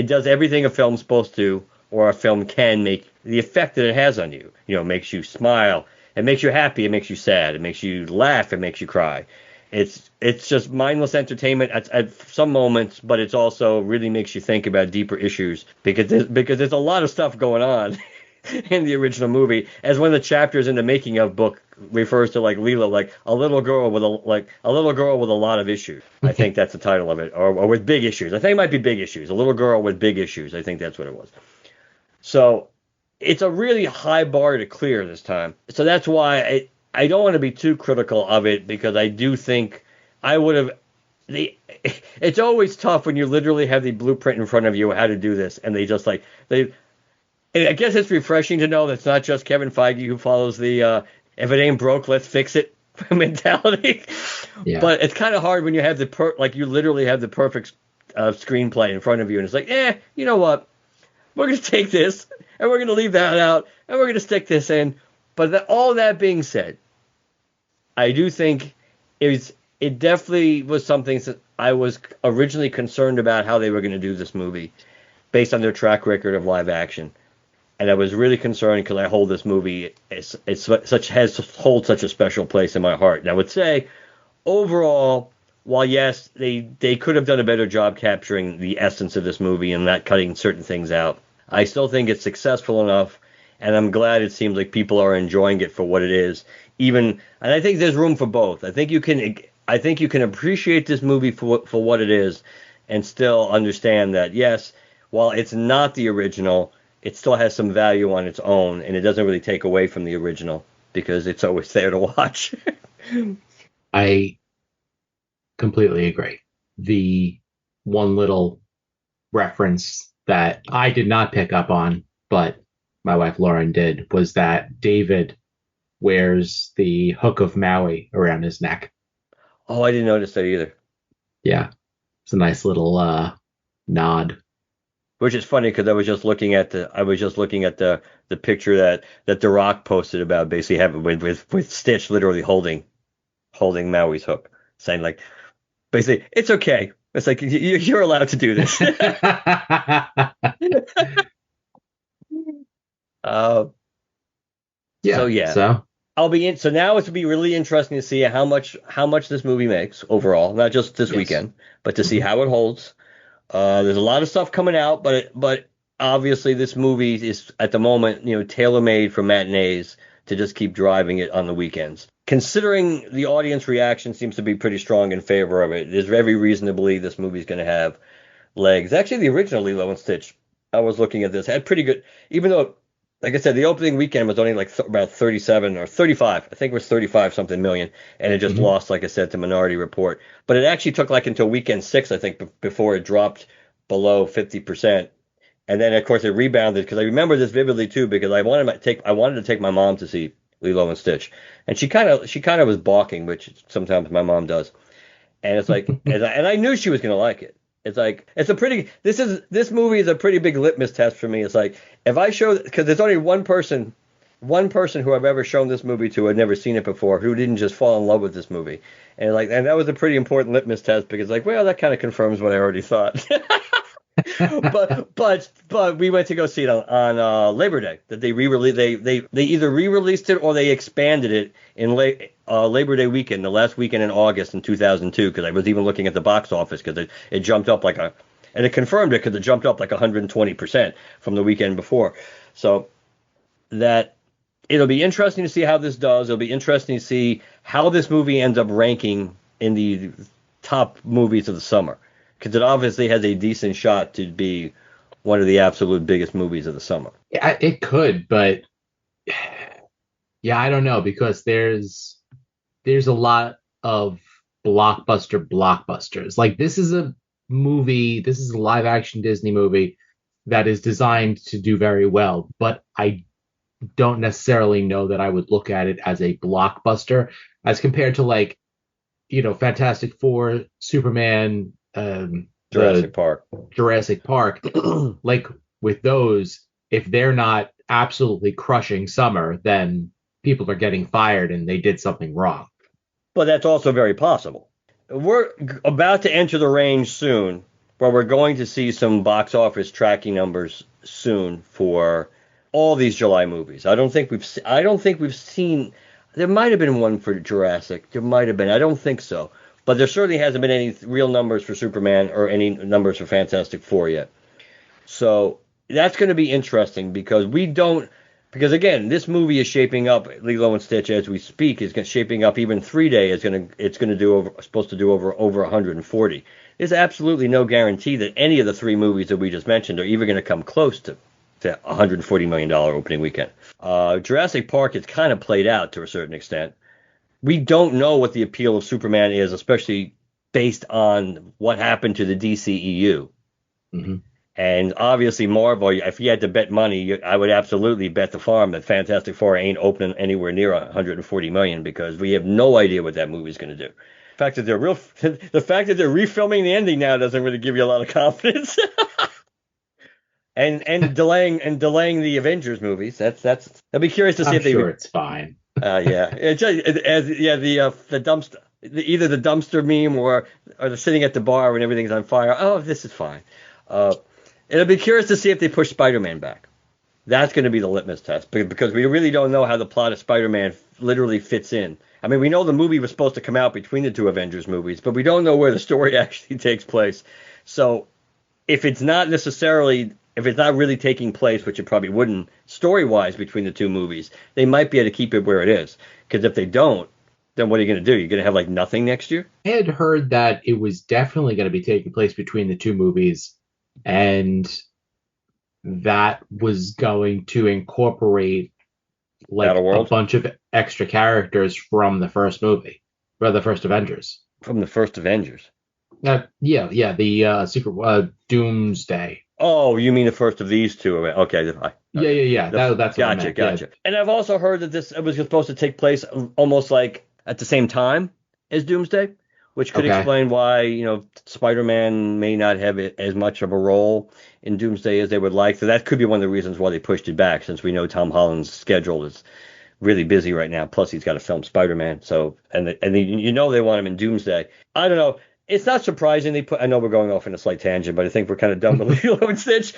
does everything a film's supposed to, or a film can make, the effect that it has on you. It makes you smile, it makes you happy, it makes you sad, it makes you laugh, it makes you cry. It's just mindless entertainment at some moments, but it's also really makes you think about deeper issues because there's a lot of stuff going on in the original movie. As one of the chapters in the making of book refers to like Lilo, like a little girl with a lot of issues. I think that's the title of it, or with big issues. I think it might be big issues. A little girl with big issues. I think that's what it was. So it's a really high bar to clear this time. So that's why I don't want to be too critical of it because I do think I would have. It's always tough when you literally have the blueprint in front of you how to do this, and they just I guess it's refreshing to know that's not just Kevin Feige who follows the if it ain't broke, let's fix it mentality. Yeah. But it's kind of hard when you have you literally have the perfect screenplay in front of you, and it's like, you know what? We're going to take this, and we're going to leave that out, and we're going to stick this in. But all that being said, I do think it definitely was something that I was originally concerned about how they were going to do this movie based on their track record of live action. And I was really concerned because I hold this movie holds such a special place in my heart. And I would say, overall, while yes, they could have done a better job capturing the essence of this movie and not cutting certain things out, I still think it's successful enough, and I'm glad it seems like people are enjoying it for what it is. And I think there's room for both. I think you can appreciate this movie for what it is, and still understand that yes, while it's not the original, it still has some value on its own, and it doesn't really take away from the original because it's always there to watch. I completely agree. The one little reference that I did not pick up on, but my wife Lauren did, was that David wears the hook of Maui around his neck. Oh, I didn't notice that either. Yeah. It's a nice little nod. Which is funny because I was just looking at the picture that The Rock posted about basically having with Stitch literally holding Maui's hook, saying like basically it's okay. It's like you're allowed to do this. So I'll be in. So now it's to be really interesting to see how much this movie makes overall, not just this weekend, but to see how it holds. There's a lot of stuff coming out, but obviously this movie is at the moment, tailor-made for matinees to just keep driving it on the weekends. Considering the audience reaction seems to be pretty strong in favor of it, there's every reason to believe this movie's going to have legs. Actually, the original Lilo and Stitch, I was looking at this, had pretty good, even though, like I said, the opening weekend was only like about 37 or 35. I think it was 35 something million, and it just lost, like I said, to Minority Report. But it actually took like until weekend 6, I think, before it dropped below 50%. And then, of course, it rebounded because I remember this vividly too because I wanted to take my mom to see Lilo and Stitch, and she kind of was balking, which sometimes my mom does. And it's like, and I knew she was gonna like it. It's like this movie is a pretty big litmus test for me. It's like if I show, because there's only one person who I've ever shown this movie to had never seen it before, who didn't just fall in love with this movie, and that was a pretty important litmus test because like, well, that kind of confirms what I already thought. but we went to go see it on Labor Day. That they re-released. They either re-released it or they expanded it in Labor Day weekend, the last weekend in August in 2002. Because I was even looking at the box office because it jumped up and it confirmed it because it jumped up like 120% from the weekend before. So that it'll be interesting to see how this does. It'll be interesting to see how this movie ends up ranking in the top movies of the summer. Because it obviously has a decent shot to be one of the absolute biggest movies of the summer. Yeah, it could, but yeah, I don't know because there's a lot of blockbusters. Like this is a live action Disney movie that is designed to do very well, but I don't necessarily know that I would look at it as a blockbuster as compared to like, Fantastic Four, Superman, Jurassic Park. Like with those, if they're not absolutely crushing summer, then people are getting fired and they did something wrong. But that's also very possible. We're about to enter the range soon where we're going to see some box office tracking numbers soon for all these July movies. I don't think we've seen. There might have been one for Jurassic. There might have been. I don't think so. But there certainly hasn't been any real numbers for Superman or any numbers for Fantastic Four yet. So that's going to be interesting because because again, this movie is shaping up. Lilo and Stitch, as we speak, is shaping up. Even 3-day it's going to do supposed to do over 140. There's absolutely no guarantee that any of the three movies that we just mentioned are even going to come close to $140 million opening weekend. Jurassic Park is kind of played out to a certain extent. We don't know what the appeal of Superman is, especially based on what happened to the DCEU. Mm-hmm. And obviously, Marvel, if you had to bet money, I would absolutely bet the farm that Fantastic Four ain't opening anywhere near 140 million because we have no idea what that movie's going to do. The fact that they're refilming the ending now doesn't really give you a lot of confidence. and delaying the Avengers movies. I'll be curious to see I'm if they. Sure, it's fine. Yeah, the dumpster, either the dumpster meme or they're sitting at the bar when everything's on fire. Oh, this is fine. It'll be curious to see if they push Spider-Man back. That's going to be the litmus test because we really don't know how the plot of Spider-Man literally fits in. I mean, we know the movie was supposed to come out between the two Avengers movies, but we don't know where the story actually takes place. So if it's not really taking place, which it probably wouldn't, story-wise between the two movies, they might be able to keep it where it is. Because if they don't, then what are you going to do? You're going to have like nothing next year? I had heard that it was definitely going to be taking place between the two movies, and that was going to incorporate like a bunch of extra characters from the first movie, or the first Avengers. From the first Avengers? The Secret Doomsday. Oh, you mean the first of these two? Okay. Yeah. That's what I meant. Gotcha. Yeah. And I've also heard that it was supposed to take place almost like at the same time as Doomsday, which could explain why, Spider-Man may not have as much of a role in Doomsday as they would like. So that could be one of the reasons why they pushed it back, since we know Tom Holland's schedule is really busy right now. Plus, he's got to film Spider-Man. So, and they want him in Doomsday. I don't know. It's not surprising I know we're going off in a slight tangent, but I think we're kind of done with Lilo and Stitch.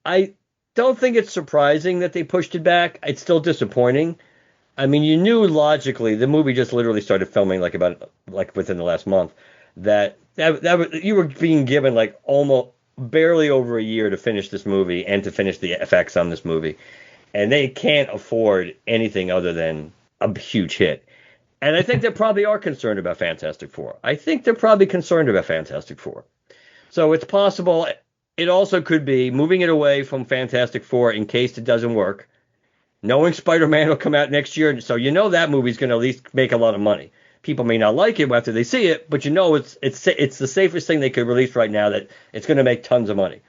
I don't think it's surprising that they pushed it back. It's still disappointing. I mean, you knew logically, the movie just literally started filming like within the last month, that you were being given like almost barely over a year to finish this movie and to finish the effects on this movie. And they can't afford anything other than a huge hit. And I think they probably are concerned about Fantastic Four. So it's possible. It also could be moving it away from Fantastic Four in case it doesn't work. Knowing Spider-Man will come out next year, so that movie's going to at least make a lot of money. People may not like it after they see it, but it's the safest thing they could release right now, that it's going to make tons of money.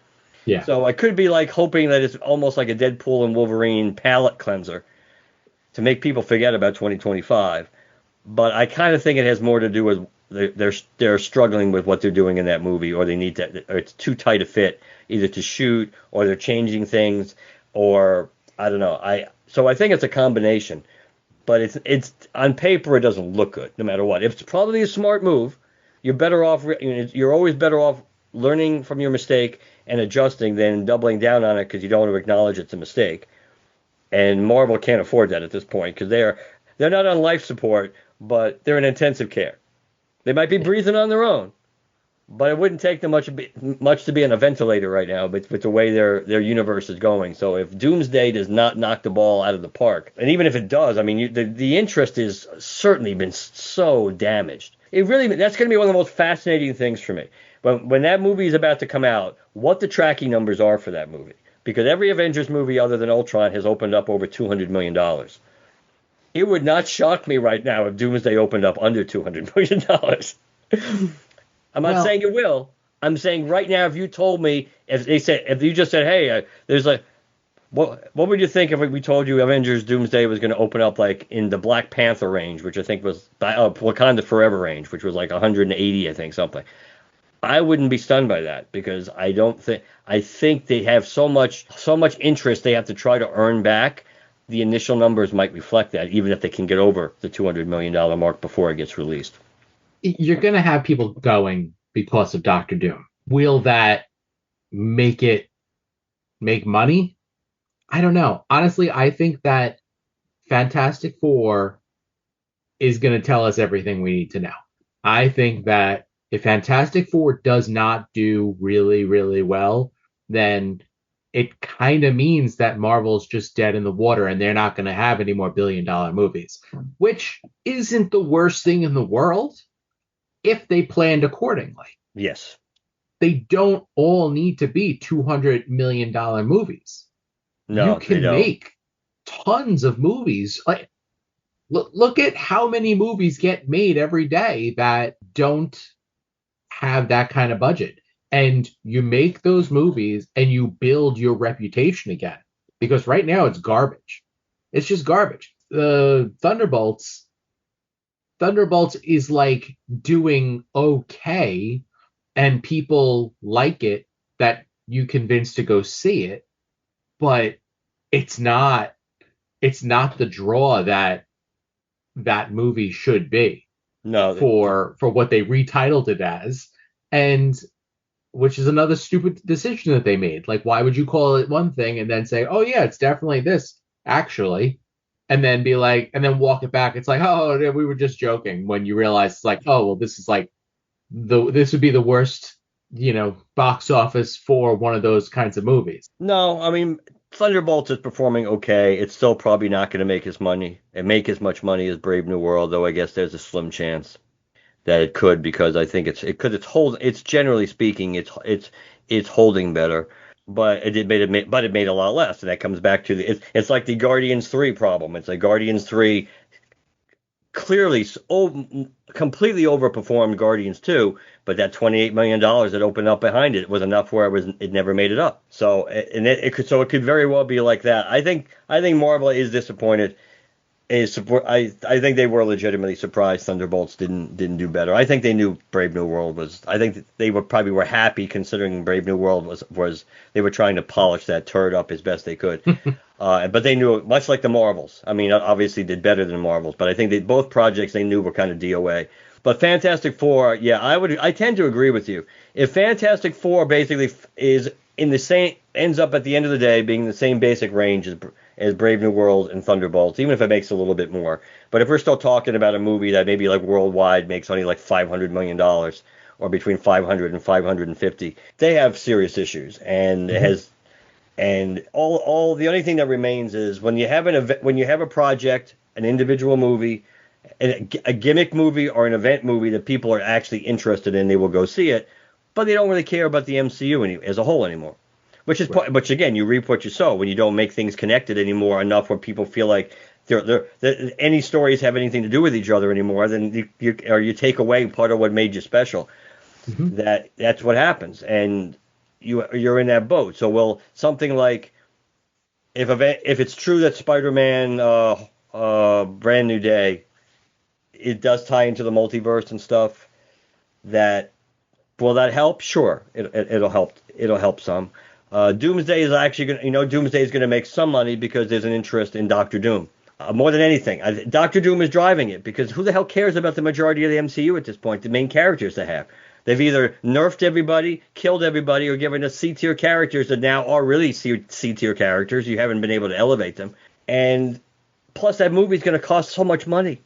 Yeah. So I could be like hoping that it's almost like a Deadpool and Wolverine palate cleanser to make people forget about 2025. But I kind of think it has more to do with they're struggling with what they're doing in that movie, or or it's too tight a fit either to shoot, or they're changing things, or I don't know. So I think it's a combination, but it's on paper it doesn't look good no matter what. It's probably a smart move. You're better off. You're always better off learning from your mistake and adjusting than doubling down on it because you don't want to acknowledge it's a mistake. And Marvel can't afford that at this point because they're not on life support, but they're in intensive care. They might be breathing on their own, but it wouldn't take them much to be on a ventilator right now. But with the way their universe is going, so if Doomsday does not knock the ball out of the park, and even if it does, I mean, the interest is certainly been so damaged. That's going to be one of the most fascinating things for me when that movie is about to come out. What the tracking numbers are for that movie, because every Avengers movie other than Ultron has opened up over $200 million. It would not shock me right now if Doomsday opened up under $200 million. I'm not saying it will. I'm saying right now, if you told me, if you just said, hey, there's like, what would you think if we told you Avengers Doomsday was going to open up like in the Black Panther range, which I think was Wakanda Forever range, which was like 180, I think, something. I wouldn't be stunned by that because I think they have so much interest they have to try to earn back. The initial numbers might reflect that, even if they can get over the $200 million mark before it gets released. You're going to have people going because of Doctor Doom. Will that make money? I don't know. Honestly, I think that Fantastic Four is going to tell us everything we need to know. I think that if Fantastic Four does not do really, really well, then it kind of means that Marvel's just dead in the water and they're not going to have any more billion-dollar movies, which isn't the worst thing in the world if they planned accordingly. Yes. They don't all need to be $200 million movies. You No, they can don't. make tons of movies. Like, look at how many movies get made every day that don't have that kind of budget. And you make those movies and you build your reputation again. Because right now it's garbage. It's just garbage. The Thunderbolts is like doing okay and people like it that you convince to go see it, but it's not the draw that that movie should be No, for what they retitled it as, and which is another stupid decision that they made. Like, why would you call it one thing and then say, "Oh yeah, it's definitely this," actually, and then be like, and then walk it back? It's like, "Oh, we were just joking." When you realize it's like, "Oh, well, this is like this would be the worst, box office for one of those kinds of movies." no. I mean, Thunderbolts is performing okay. It's still probably not going to make as much money as Brave New World, though. I guess there's a slim chance that it could, because I think it's generally speaking it's holding better, but it made a lot less, and that comes back to it's like the Guardians 3 problem. It's like Guardians 3 clearly completely overperformed Guardians 2, but that $28 million that opened up behind it was enough where it never made it up. So it could very well be like that. I think Marvel is disappointed. I think they were legitimately surprised Thunderbolts didn't do better. I think they knew Brave New World was. I think they were happy, considering Brave New World was they were trying to polish that turd up as best they could. But they knew, much like the Marvels. I mean, obviously did better than the Marvels, but I think both projects they knew were kind of DOA. But Fantastic Four, yeah, I tend to agree with you. If Fantastic Four basically is in the same, ends up at the end of the day being the same basic range as Brave New World and Thunderbolts, even if it makes a little bit more. But if we're still talking about a movie that maybe like worldwide makes only like $500 million, or between 500 and 550, they have serious issues, and it has. And all the only thing that remains is when you have a project, an individual movie, a gimmick movie, or an event movie that people are actually interested in, they will go see it, but they don't really care about the MCU as a whole anymore. Which again, you reap what you sow. When you don't make things connected anymore enough where people feel like any stories have anything to do with each other anymore, then you take away part of what made you special. Mm-hmm. That's what happens, and you're in that boat. So, well, something like if it's true that Spider-Man Brand New Day, it does tie into the multiverse and stuff, that will that help? Sure, it'll help. It'll help some. Doomsday is actually Doomsday is going to make some money because there's an interest in Doctor Doom. More than anything, Doctor Doom is driving it, because who the hell cares about the majority of the MCU at this point? The main characters they have. They've either nerfed everybody, killed everybody, or given us C-tier characters that now are really C-tier characters. You haven't been able to elevate them. And plus, that movie's going to cost so much money.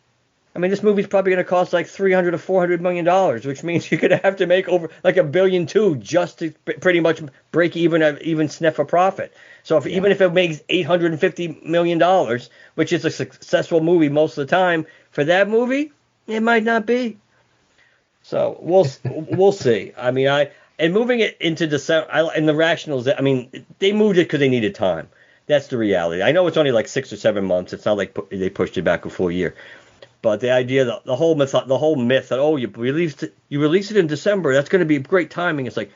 I mean, this movie's probably going to cost like $300 to $400 million, which means you're going to have to make over like $1.2 billion just to pretty much break even sniff a profit. So even if it makes $850 million, which is a successful movie most of the time, for that movie, it might not be. So we'll see. I mean, and moving it into December, and the rationals. I mean, they moved it because they needed time. That's the reality. I know it's only like 6 or 7 months. It's not like they pushed it back a full year. But the idea, the whole myth that you release it in December, that's going to be great timing. It's like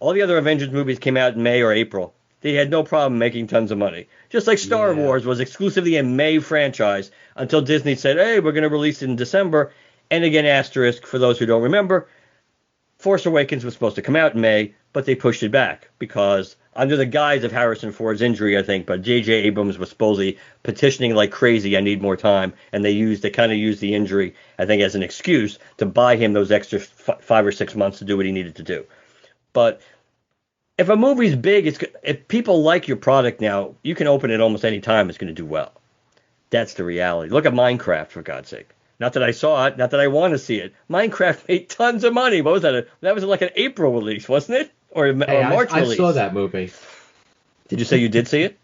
all the other Avengers movies came out in May or April. They had no problem making tons of money. Just like Star Wars was exclusively a May franchise until Disney said, "Hey, we're going to release it in December." And again, asterisk for those who don't remember, Force Awakens was supposed to come out in May, but they pushed it back because under the guise of Harrison Ford's injury, I think, but J.J. Abrams was supposedly petitioning like crazy, "I need more time," and they kind of used the injury, I think, as an excuse to buy him those extra 5 or 6 months to do what he needed to do. But if a movie's big, if people like your product now, you can open it almost any time. It's going to do well. That's the reality. Look at Minecraft, for God's sake. Not that I saw it, not that I want to see it. Minecraft made tons of money. What was that? That was like an April release, wasn't it? Or a Hey, March I release? saw that movie. Did you say you did see it?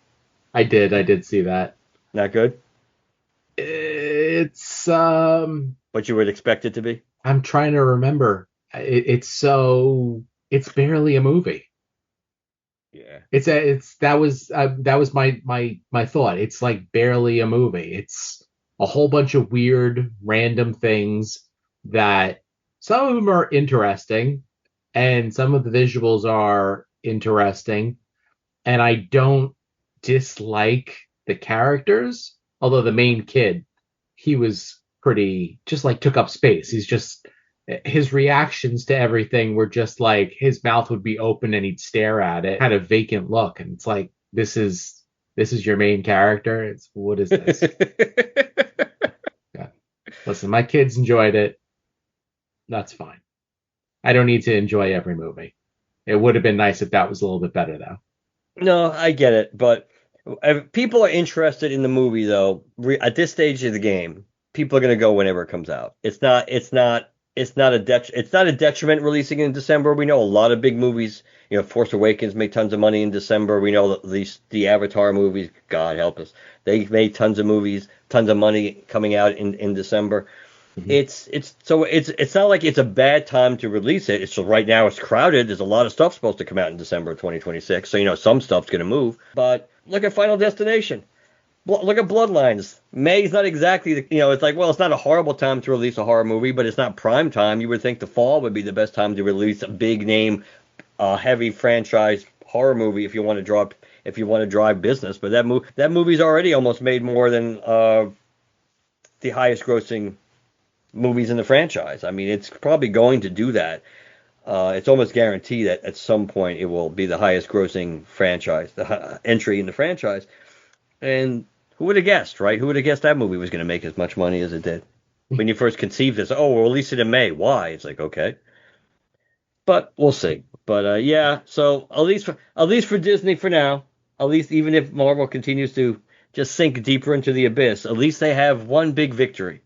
I did see that. Not good? It's What you would expect it to be? I'm trying to remember. It's barely a movie. Yeah. That was my thought. It's like barely a movie. It's a whole bunch of weird random things that some of them are interesting and some of the visuals are interesting, and I don't dislike the characters, although the main kid, he was pretty just like took up space. He's just his reactions to everything were just like his mouth would be open and he'd stare at it, had a vacant look, and it's like this is your main character. It's what is this? Yeah. Listen, my kids enjoyed it. That's fine. I don't need to enjoy every movie. It would have been nice if that was a little bit better though. No, I get it, but if people are interested in the movie, though, at this stage of the game, people are going to go whenever it comes out. It's not a detriment releasing in December. We know a lot of big movies. You know, Force Awakens made tons of money in December. We know that the Avatar movies, God help us, they made tons of movies, tons of money coming out in December. Mm-hmm. It's not like it's a bad time to release it. It's just right now it's crowded. There's a lot of stuff supposed to come out in December of 2026. So, you know, some stuff's going to move. But look at Final Destination. Look at Bloodlines. May's not exactly it's like, well, it's not a horrible time to release a horror movie, but it's not prime time. You would think the fall would be the best time to release a big name, heavy franchise horror movie if you want to drive business. But that movie's already almost made more than the highest grossing movies in the franchise. I mean, it's probably going to do that. It's almost guaranteed that at some point it will be the highest grossing franchise, entry in the franchise. And who would have guessed, right? Who would have guessed that movie was going to make as much money as it did? When you first conceived this, we'll release it in May. Why? It's like, okay. But we'll see. But yeah, so at least for Disney for now, at least even if Marvel continues to just sink deeper into the abyss, at least they have one big victory.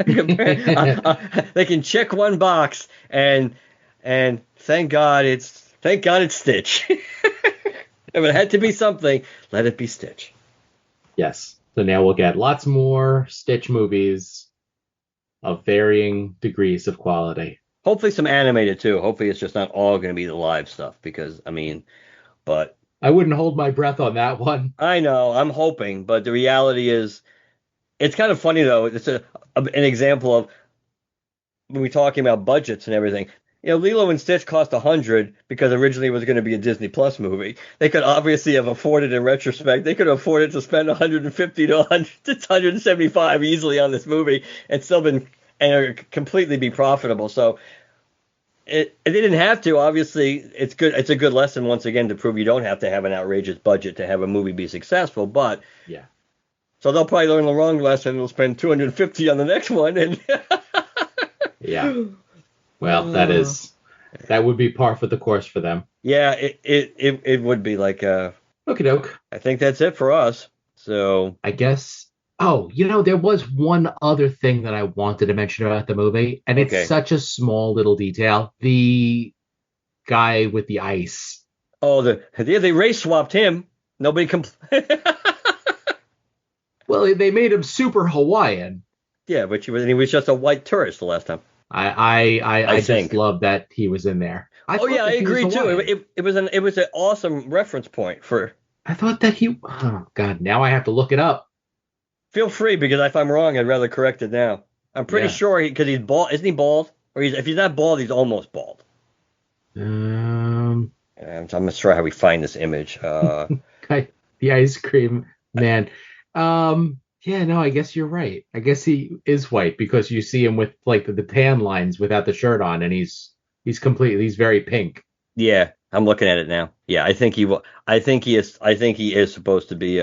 They can check one box and thank God it's Stitch. If it had to be something, let it be Stitch. Yes. So now we'll get lots more Stitch movies of varying degrees of quality. Hopefully some animated too. Hopefully it's just not all going to be the live stuff because but I wouldn't hold my breath on that one. I know, I'm hoping, but the reality is it's kind of funny though. It's an example of when we're talking about budgets and everything. You know, Lilo and Stitch cost $100 because originally it was going to be a Disney Plus movie. They could obviously have afforded, in retrospect, they could have afforded to spend $150 to $175 easily on this movie and still completely be profitable. So it didn't have to. Obviously, it's good. It's a good lesson once again to prove you don't have to have an outrageous budget to have a movie be successful. But yeah, so they'll probably learn the wrong lesson. They'll spend $250 on the next one, and yeah. Well, that would be par for the course for them. Yeah, it would be like Okie doke. I think that's it for us. So I guess. Oh, there was one other thing that I wanted to mention about the movie, and it's such a small little detail. The guy with the ice. Oh, they race swapped him. Nobody complained. Well, they made him super Hawaiian. Yeah, but he was just a white tourist the last time. I just love that he was in there. I agree too. It was an awesome reference point for. I thought that he. Oh God! Now I have to look it up. Feel free, because if I'm wrong, I'd rather correct it now. I'm pretty sure because he's bald. Isn't he bald? Or if he's not bald, he's almost bald. I'm not sure how we find this image. The ice cream man. Yeah, no, I guess you're right. I guess he is white because you see him with like the tan lines without the shirt on, and he's very pink. Yeah, I'm looking at it now. Yeah, I think he is supposed to be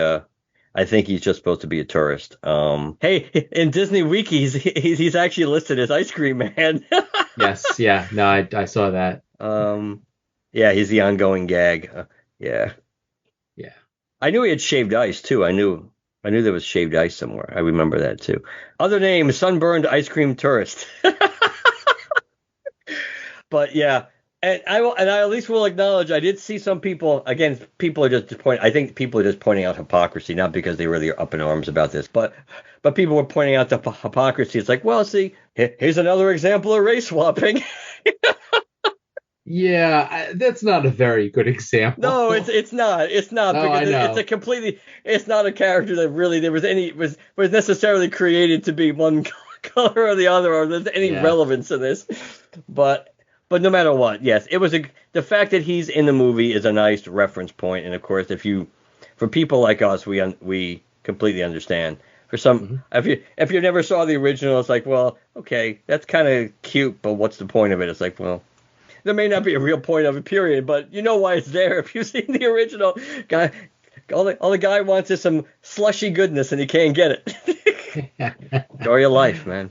I think he's just supposed to be a tourist. Hey, in Disney Wiki, he's actually listed as Ice Cream Man. Yes, yeah, no, I saw that. Yeah, he's the ongoing gag. Yeah. I knew he had shaved ice too. I knew I knew there was shaved ice somewhere. I remember that too. Other name, sunburned ice cream tourist. But yeah, and I at least will acknowledge I did see some people. Again, people are just I think people are just pointing out hypocrisy, not because they really are up in arms about this, but people were pointing out the hypocrisy. It's like, well, see, here's another example of race swapping. Yeah, that's not a very good example. No, it's not. It's not No, because I know. it's a completely. It's not a character that really there was any was necessarily created to be one color or the other, or there's any relevance in this. But no matter what, yes, it was the fact that he's in the movie is a nice reference point, and of course, for people like us, we completely understand. For some, if you never saw the original, it's like, well, okay, that's kind of cute, but what's the point of it? It's like, well. There may not be a real point of it, period, but you know why it's there if you've seen the original. Guy, all the guy wants is some slushy goodness, and he can't get it. Enjoy your life, man.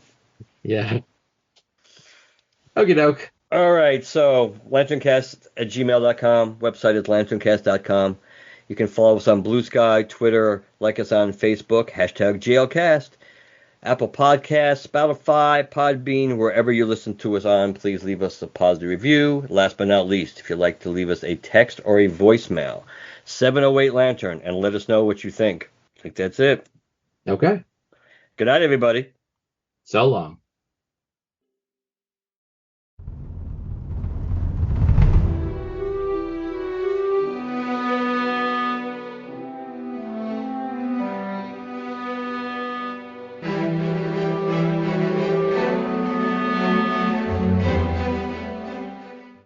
Yeah. Okie doke. All right, so LanternCast@gmail.com. Website is LanternCast.com. You can follow us on Blue Sky, Twitter, like us on Facebook, #GLCast. Apple Podcasts, Spotify, Podbean, wherever you listen to us on, please leave us a positive review. Last but not least, if you'd like to leave us a text or a voicemail, 708-LANTERN, and let us know what you think. I think that's it. Okay. Good night, everybody. So long.